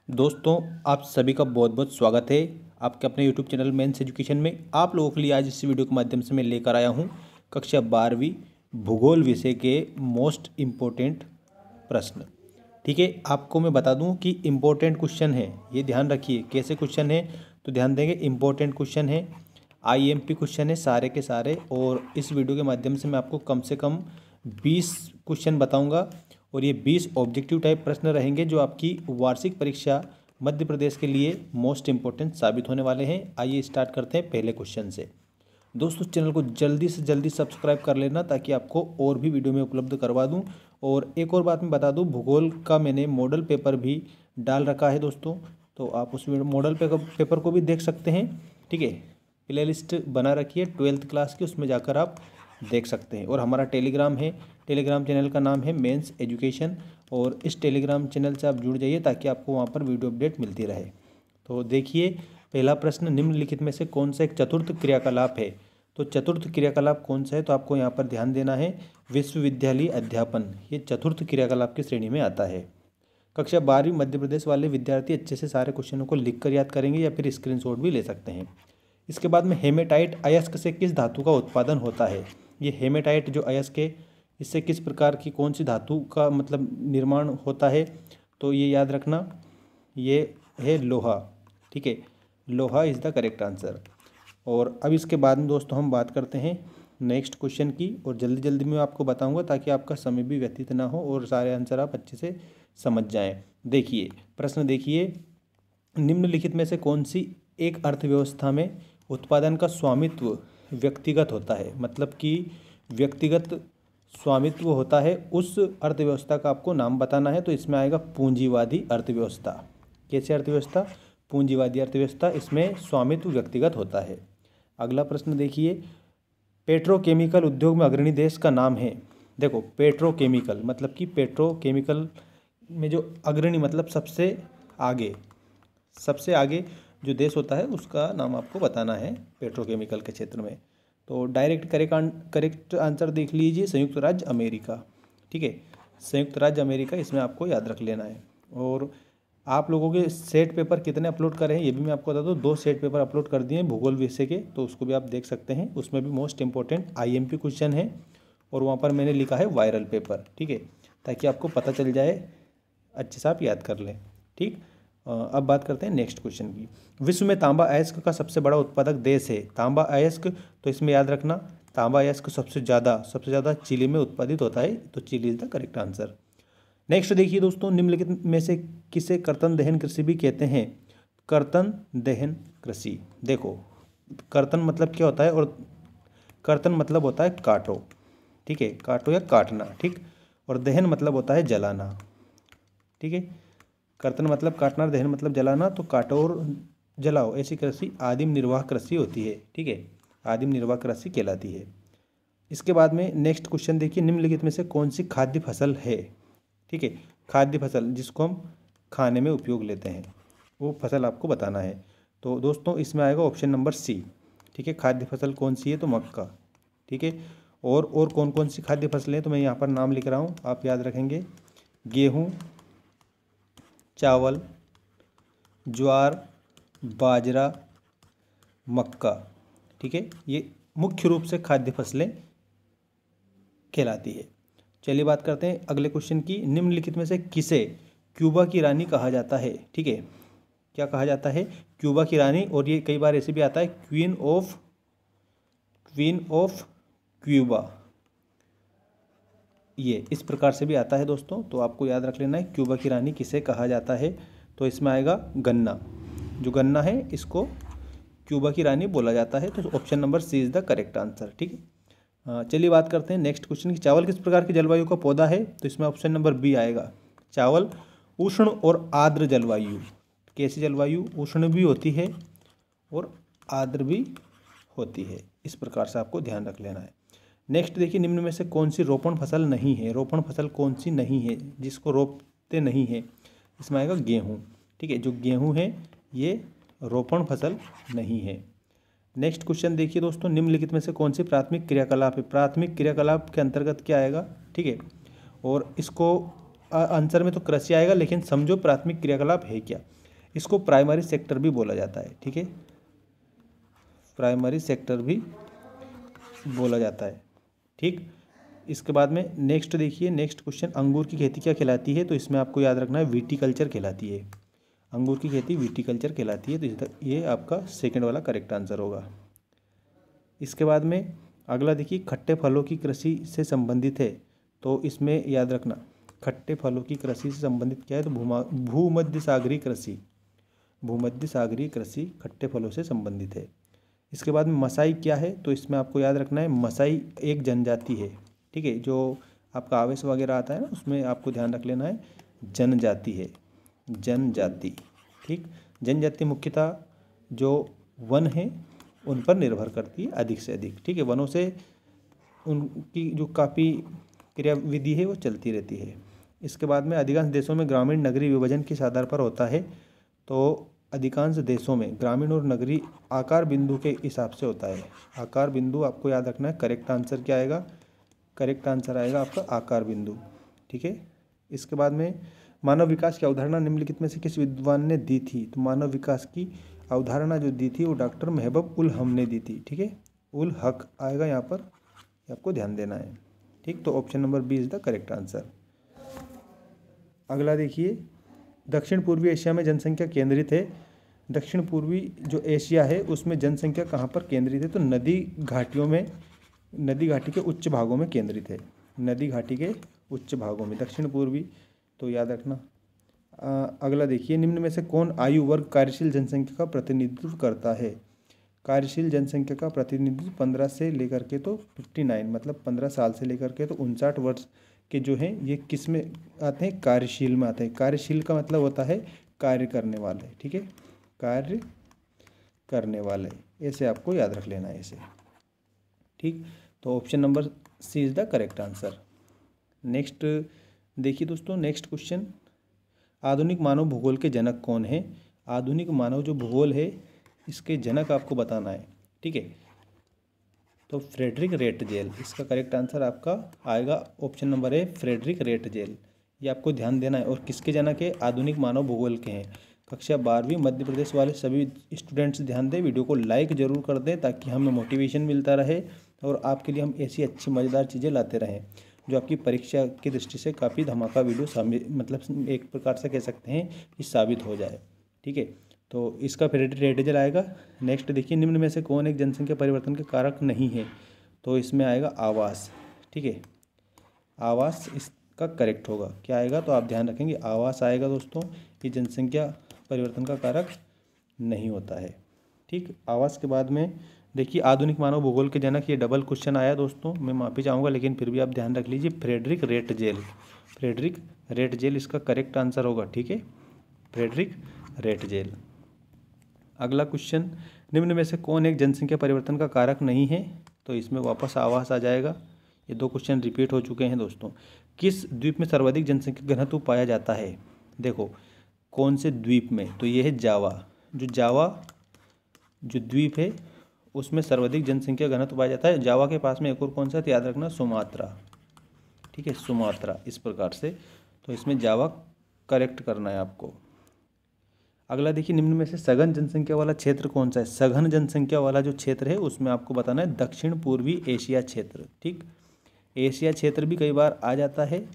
दोस्तों, आप सभी का बहुत बहुत स्वागत है आपके अपने यूट्यूब चैनल मेंस एजुकेशन में। आप लोगों के लिए आज इस वीडियो के माध्यम से मैं लेकर आया हूं कक्षा 12वीं भूगोल विषय के मोस्ट इम्पोर्टेंट प्रश्न। ठीक है, आपको मैं बता दूं कि इम्पोर्टेंट क्वेश्चन है, ये ध्यान रखिए। कैसे क्वेश्चन है तो ध्यान देंगे, इम्पोर्टेंट क्वेश्चन है, आईएमपी क्वेश्चन है सारे के सारे। और इस वीडियो के माध्यम से मैं आपको कम से कम 20 क्वेश्चन बताऊंगा और ये 20 ऑब्जेक्टिव टाइप प्रश्न रहेंगे जो आपकी वार्षिक परीक्षा मध्य प्रदेश के लिए मोस्ट इम्पोर्टेंट साबित होने वाले हैं। आइए स्टार्ट करते हैं पहले क्वेश्चन से। दोस्तों, चैनल को जल्दी से जल्दी सब्सक्राइब कर लेना ताकि आपको और भी वीडियो में उपलब्ध करवा दूं। और एक और बात मैं बता दूं, भूगोल का मैंने मॉडल पेपर भी डाल रखा है दोस्तों, तो आप उस मॉडल पेपर को भी देख सकते हैं। ठीक है, प्ले लिस्ट बना रखी है 12th क्लास की, उसमें जाकर आप देख सकते हैं। और हमारा टेलीग्राम है, टेलीग्राम चैनल का नाम है मेंस एजुकेशन, और इस टेलीग्राम चैनल से आप जुड़ जाइए ताकि आपको वहाँ पर वीडियो अपडेट मिलती रहे। तो देखिए, पहला प्रश्न, निम्नलिखित में से कौन सा एक चतुर्थ क्रियाकलाप है। तो चतुर्थ क्रियाकलाप कौन सा है तो आपको यहाँ पर ध्यान देना है, विश्वविद्यालय अध्यापन, ये चतुर्थ क्रियाकलाप की श्रेणी में आता है। कक्षा 12वीं मध्य प्रदेश वाले विद्यार्थी अच्छे से सारे क्वेश्चनों को लिख कर याद करेंगे या फिर स्क्रीनशॉट भी ले सकते हैं। इसके बाद में हेमेटाइट अयस्क से किस धातु का उत्पादन होता है। ये हेमेटाइट जो अयस्क है, इससे किस प्रकार की कौन सी धातु का मतलब निर्माण होता है, तो ये याद रखना, ये है लोहा। ठीक है, लोहा इज़ द करेक्ट आंसर। और अब इसके बाद में दोस्तों हम बात करते हैं नेक्स्ट क्वेश्चन की, और जल्दी जल्दी मैं आपको बताऊंगा ताकि आपका समय भी व्यतीत ना हो और सारे आंसर आप अच्छे से समझ जाएं। देखिए प्रश्न, देखिए, निम्नलिखित में से कौन सी एक अर्थव्यवस्था में उत्पादन का स्वामित्व व्यक्तिगत होता है। मतलब कि व्यक्तिगत स्वामित्व होता है, उस अर्थव्यवस्था का आपको नाम बताना है। तो इसमें आएगा पूंजीवादी अर्थव्यवस्था। कैसे अर्थव्यवस्था? पूंजीवादी अर्थव्यवस्था, इसमें स्वामित्व व्यक्तिगत होता है। अगला प्रश्न देखिए, पेट्रोकेमिकल उद्योग में अग्रणी देश का नाम है। देखो, पेट्रोकेमिकल मतलब कि पेट्रोकेमिकल में जो अग्रणी मतलब सबसे आगे जो देश होता है उसका नाम आपको बताना है पेट्रोकेमिकल के क्षेत्र में। तो डायरेक्ट करेक्ट आंसर देख लीजिए, संयुक्त राज्य अमेरिका। ठीक है, संयुक्त राज्य अमेरिका, इसमें आपको याद रख लेना है। और आप लोगों के सेट पेपर कितने अपलोड करें ये भी मैं आपको बता दूँ, 2 सेट पेपर अपलोड कर दिए हैं भूगोल विषय के, तो उसको भी आप देख सकते हैं। उसमें भी मोस्ट इंपॉर्टेंट आईएमपी क्वेश्चन है और वहाँ पर मैंने लिखा है वायरल पेपर। ठीक है, ताकि आपको पता चल जाए, अच्छे से आप याद कर लें। ठीक, अब बात करते हैं नेक्स्ट क्वेश्चन की। विश्व में तांबा अयस्क का सबसे बड़ा उत्पादक देश है। तांबा अयस्क, तो इसमें याद रखना, तांबा अयस्क सबसे ज़्यादा चिली में उत्पादित होता है, तो Chile is the correct answer. Next देखिए दोस्तों, निम्नलिखित में से किसे कर्तन दहन कृषि भी कहते हैं। कर्तन दहन कृषि, देखो कर्तन मतलब क्या होता है, और कर्तन मतलब होता है काटो। ठीक है, काटो या काटना। ठीक, और दहन मतलब होता है जलाना। ठीक है, कर्तन मतलब काटना, दहन मतलब जलाना, तो काटो और जलाओ, ऐसी कृषि आदिम निर्वाह कृषि होती है। ठीक है, आदिम निर्वाह कृषि कहलाती है। इसके बाद में नेक्स्ट क्वेश्चन देखिए, निम्नलिखित में से कौन सी खाद्य फसल है। ठीक है, खाद्य फसल जिसको हम खाने में उपयोग लेते हैं, वो फसल आपको बताना है। तो दोस्तों इसमें आएगा ऑप्शन नंबर सी। ठीक है, खाद्य फसल कौन सी है तो मक्का। ठीक है, और कौन कौन सी खाद्य फसलें हैं तो मैं यहाँ पर नाम लिख रहा हूँ, आप याद रखेंगे, गेहूँ, चावल, ज्वार, बाजरा, मक्का। ठीक है, ये मुख्य रूप से खाद्य फसलें कहलाती है। चलिए बात करते हैं अगले क्वेश्चन की। निम्नलिखित में से किसे क्यूबा की रानी कहा जाता है। ठीक है, क्या कहा जाता है? क्यूबा की रानी, और ये कई बार ऐसे भी आता है क्वीन ऑफ क्यूबा, ये इस प्रकार से भी आता है दोस्तों। तो आपको याद रख लेना है क्यूबा की रानी किसे कहा जाता है। तो इसमें आएगा गन्ना, जो गन्ना है इसको क्यूबा की रानी बोला जाता है। तो option number C is the correct answer. ठीक है, चलिए बात करते हैं नेक्स्ट क्वेश्चन की। चावल किस प्रकार की जलवायु का पौधा है तो इसमें ऑप्शन नंबर बी आएगा। चावल उष्ण और आर्द्र जलवायु। कैसी जलवायु? उष्ण भी होती है और आर्द्र भी होती है, इस प्रकार से आपको ध्यान रख लेना है। नेक्स्ट देखिए, निम्न में से कौन सी रोपण फसल नहीं है। रोपण फसल कौन सी नहीं है, जिसको रोपते नहीं है? इसमें आएगा गेहूँ। ठीक है, जो गेहूँ है ये रोपण फसल नहीं है। नेक्स्ट क्वेश्चन देखिए दोस्तों, निम्नलिखित में से कौन सी प्राथमिक क्रियाकलाप है। प्राथमिक क्रियाकलाप के अंतर्गत क्या आएगा? ठीक है, और इसको आंसर में तो कृषि आएगा, लेकिन समझो प्राथमिक क्रियाकलाप है क्या। इसको प्राइमरी सेक्टर भी बोला जाता है, ठीक है, प्राइमरी सेक्टर भी बोला जाता है, ठीक। इसके बाद में नेक्स्ट देखिए, नेक्स्ट क्वेश्चन, अंगूर की खेती क्या कहलाती है। तो इसमें आपको याद रखना है विटीकल्चर कहलाती है, अंगूर की खेती विटीकल्चर कहलाती है। तो ये आपका सेकंड वाला करेक्ट आंसर होगा। इसके बाद में अगला देखिए, खट्टे फलों की कृषि से संबंधित है। तो इसमें याद रखना खट्टे फलों की कृषि से संबंधित क्या है, तो भूमध्य सागरीय कृषि, भूमध्य सागरीय कृषि खट्टे फलों से संबंधित है। इसके बाद में मसाई क्या है, तो इसमें आपको याद रखना है मसाई एक जनजाति है, ठीक है, जो आपका आवेश वगैरह आता है ना, उसमें आपको ध्यान रख लेना है जनजाति है, जनजाति, ठीक। जनजाति मुख्यतः जो वन है उन पर निर्भर करती है अधिक से अधिक, ठीक है, वनों से उनकी जो काफ़ी क्रियाविधि है वो चलती रहती है। इसके बाद में अधिकांश देशों में ग्रामीण नगरीय विभाजन किस आधार पर होता है। तो अधिकांश देशों में ग्रामीण और नगरीय आकार बिंदु के हिसाब से होता है। आकार बिंदु आपको याद रखना है, करेक्ट आंसर क्या आएगा, करेक्ट आंसर आएगा आपका आकार बिंदु, ठीक है। इसके बाद में मानव विकास की अवधारणा निम्नलिखित में से किस विद्वान ने दी थी। तो मानव विकास की अवधारणा जो दी थी वो डॉक्टर महबूब उल हम ने दी थी, ठीक है, उल हक आएगा यहाँ पर, आपको ध्यान देना है, ठीक। तो option number B is the correct answer. अगला देखिए, दक्षिण पूर्वी एशिया में जनसंख्या केंद्रित है। दक्षिण पूर्वी जो एशिया है उसमें जनसंख्या कहाँ पर केंद्रित है, तो नदी घाटियों में, नदी घाटी के उच्च भागों में केंद्रित है, नदी घाटी के उच्च भागों में दक्षिण पूर्वी, तो याद रखना। अगला देखिए, निम्न में से कौन आयु वर्ग कार्यशील जनसंख्या का प्रतिनिधित्व करता है। कार्यशील जनसंख्या का प्रतिनिधित्व 15 से लेकर के तो 59, मतलब 15 साल से लेकर के तो 59 वर्ष के जो हैं ये किस में आते हैं, कार्यशील में आते हैं। कार्यशील का मतलब होता है कार्य करने वाले, ठीक है, कार्य करने वाले, ऐसे आपको याद रख लेना है इसे, ठीक। तो option number C is the correct answer. Next देखिए दोस्तों, नेक्स्ट क्वेश्चन, आधुनिक मानव भूगोल के जनक कौन है। आधुनिक मानव जो भूगोल है इसके जनक आपको बताना है, ठीक है। तो फ्रेडरिक रेटजेल, इसका करेक्ट आंसर आपका आएगा option number A, Friedrich Ratzel, ये आपको ध्यान देना है। और किसके जनक है, आधुनिक मानव भूगोल के हैं। कक्षा 12वीं मध्य प्रदेश वाले सभी स्टूडेंट्स ध्यान दें, वीडियो को लाइक ज़रूर कर दें ताकि हमें मोटिवेशन मिलता रहे और आपके लिए हम ऐसी अच्छी मज़ेदार चीज़ें लाते रहें जो आपकी परीक्षा की दृष्टि से काफ़ी धमाका वीडियो मतलब एक प्रकार से कह सकते हैं कि साबित हो जाए, ठीक है। तो इसका फ्रेडरिक रेटजेल आएगा। नेक्स्ट देखिए, निम्न में से कौन एक जनसंख्या परिवर्तन के कारक नहीं है। तो इसमें आएगा आवास, ठीक है, आवास इसका करेक्ट होगा। क्या आएगा, तो आप ध्यान रखेंगे आवास आएगा दोस्तों, ये जनसंख्या परिवर्तन का कारक नहीं होता है, ठीक। आवास के बाद में देखिए, आधुनिक मानव भूगोल के जनक, ये डबल क्वेश्चन आया दोस्तों, मैं माफ़ी चाहूँगा लेकिन फिर भी आप ध्यान रख लीजिए, फ्रेडरिक रेटजेल, फ्रेडरिक रेटजेल इसका करेक्ट आंसर होगा, ठीक है, फ्रेडरिक रेटजेल। अगला क्वेश्चन, निम्न में से कौन एक जनसंख्या परिवर्तन का कारक नहीं है। तो इसमें वापस आवास आ जाएगा। ये दो क्वेश्चन रिपीट हो चुके हैं दोस्तों। किस द्वीप में सर्वाधिक जनसंख्या घनत्व पाया जाता है। देखो कौन से द्वीप में, तो ये है जावा, जावा जो द्वीप है उसमें सर्वाधिक जनसंख्या घनत्व पाया जाता है। जावा के पास में एक और कौन सा, तो याद रखना सुमात्रा, ठीक है, सुमात्रा, इस प्रकार से। तो इसमें जावा करेक्ट करना है आपको। अगला देखिए, निम्न में से सघन जनसंख्या वाला क्षेत्र कौन सा है। सघन जनसंख्या वाला जो क्षेत्र है उसमें आपको बताना है दक्षिण पूर्वी एशिया क्षेत्र, ठीक। एशिया क्षेत्र भी कई बार आ जाता है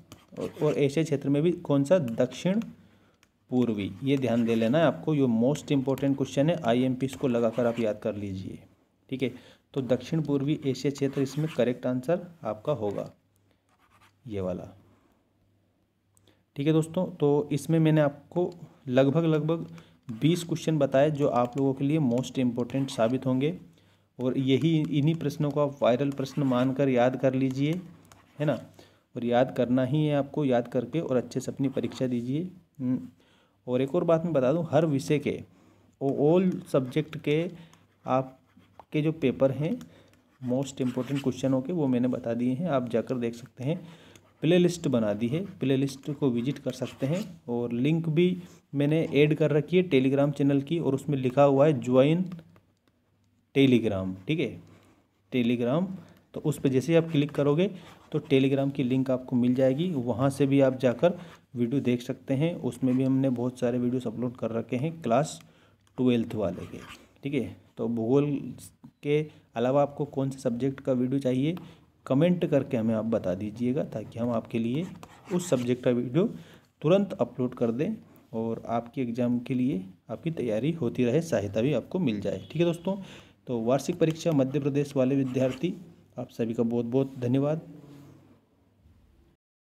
और एशिया क्षेत्र में भी कौन सा, दक्षिण पूर्वी, ये ध्यान दे लेना है आपको। ये मोस्ट इंपॉर्टेंट क्वेश्चन है, IMP इसको लगाकर आप याद कर लीजिए, ठीक है। तो दक्षिण पूर्वी एशिया क्षेत्र इसमें करेक्ट आंसर आपका होगा, ये वाला, ठीक है दोस्तों। तो इसमें मैंने आपको लगभग 20 क्वेश्चन बताए जो आप लोगों के लिए मोस्ट इम्पोर्टेंट साबित होंगे और इन्हीं प्रश्नों को आप वायरल प्रश्न मानकर याद कर लीजिए, है ना। और याद करना ही है आपको, याद करके और अच्छे से अपनी परीक्षा दीजिए। और एक और बात मैं बता दूं, हर विषय के ऑल सब्जेक्ट के आपके जो पेपर हैं मोस्ट इम्पोर्टेंट क्वेश्चनों के, वो मैंने बता दिए हैं, आप जाकर देख सकते हैं। प्ले लिस्ट बना दी है, प्ले लिस्ट को विजिट कर सकते हैं। और लिंक भी मैंने ऐड कर रखी है टेलीग्राम चैनल की, और उसमें लिखा हुआ है ज्वाइन टेलीग्राम, ठीक है, टेलीग्राम। तो उस पर जैसे ही आप क्लिक करोगे तो टेलीग्राम की लिंक आपको मिल जाएगी, वहाँ से भी आप जाकर वीडियो देख सकते हैं। उसमें भी हमने बहुत सारे वीडियोस अपलोड कर रखे हैं क्लास 12th वाले के, ठीक है। तो भूगोल के अलावा आपको कौन से सब्जेक्ट का वीडियो चाहिए कमेंट करके हमें आप बता दीजिएगा, ताकि हम आपके लिए उस सब्जेक्ट का वीडियो तुरंत अपलोड कर दें और आपके एग्ज़ाम के लिए आपकी तैयारी होती रहे, सहायता भी आपको मिल जाए, ठीक है दोस्तों। तो वार्षिक परीक्षा मध्य प्रदेश वाले विद्यार्थी, आप सभी का बहुत बहुत धन्यवाद।